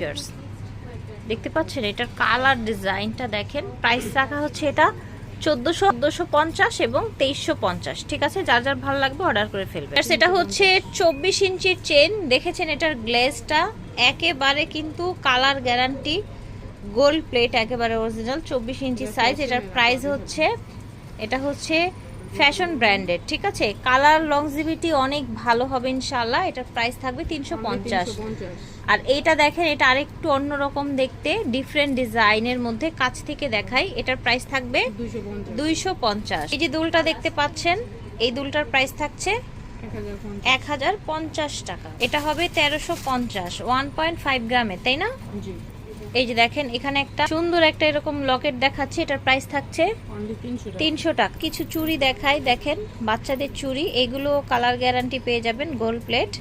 Viewers দেখতে পাচ্ছেন এটার কালার ডিজাইনটা দেখেন। প্রাইস রাখা হচ্ছে এটা 1450 এবং 2350। ঠিক আছে, যার যার ভালো লাগবে অর্ডার করে ফেলবে। সেটা হচ্ছে 24 ইঞ্চির চেন, দেখেছেন এটার গ্লেজটা একেবারে কিন্তু কালার গ্যারান্টি, গোল্ড প্লেট একেবারে অরিজিনাল, 24 ইঞ্চি সাইজ। এটার প্রাইস হচ্ছে, এটা হচ্ছে ফ্যাশন ব্র্যান্ডেড। ঠিক আছে, কালার লংজিভিটি অনেক ভালো হবে ইনশাআল্লাহ। এটার প্রাইস থাকবে 350। আর এইটা দেখেন, এটা আরেকটু অন্যরকম দেখতে, ডিফারেন্ট ডিজাইনের মধ্যে, কাছ থেকে দেখাই। এটার প্রাইস থাকবে 250। এই যে দুলটা দেখতে পাচ্ছেন, এই দুলটার প্রাইস থাকছে 1050 টাকা। এটা হবে 1350, 1.5 গ্রামের, তাই না? এই যে দেখেন এখানে একটা সুন্দর একটা এরকম লকেট দেখাচ্ছে, এটার প্রাইস থাকছে 300 টাকা। কিছু চুড়ি দেখাই, দেখেন বাচ্চাদের চুড়ি, এগুলো কালার গ্যারান্টি পেয়ে যাবেন, গোল্ড প্লেট,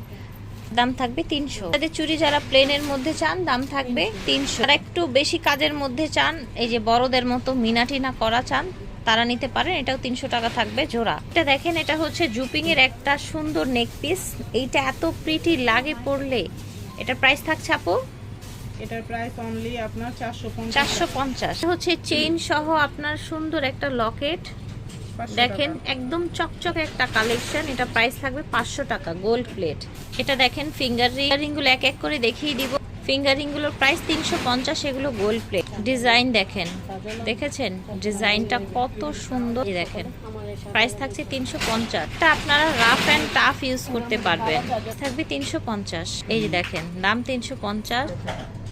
দাম থাকবে 300। তাদের চুড়ি যারা প্লেনের মধ্যে চান দাম থাকবে 300। আর একটু বেশি কাজের মধ্যে চান, এই যে বড়দের মতো মিনাটিনা করা চান, তারা নিতে পারেন, এটাও 300 টাকা থাকবে জোড়া। এটা দেখেন, এটা হচ্ছে জুপিং এর একটা সুন্দর নেক পিস, এইটা এত প্রিটি লাগে পরলে। এটার প্রাইস থাকছে আপু, এটার প্রাইস অনলি আপনার 450 হচ্ছে চেইন সহ আপনার সুন্দর একটা লকেট দেখেন, একদম চকচকে একটা কালেকশন। এটা প্রাইস থাকবে 500 টাকা, গোল্ড প্লেট। এটা দেখেন ফিঙ্গার রিং গুলো এক এক করে দেখিয়ে দিব। ফিঙ্গার রিং গুলোর প্রাইস 350, এগুলো গোল্ড প্লেট। ডিজাইন দেখেন, দেখেছেন ডিজাইনটা কত সুন্দর, দেখেন প্রাইস থাকছে 350। এটা আপনারা রাফ এন্ড টাফ ইউজ করতে পারবেন, থাকবে 350। এই যে দেখেন দাম 350।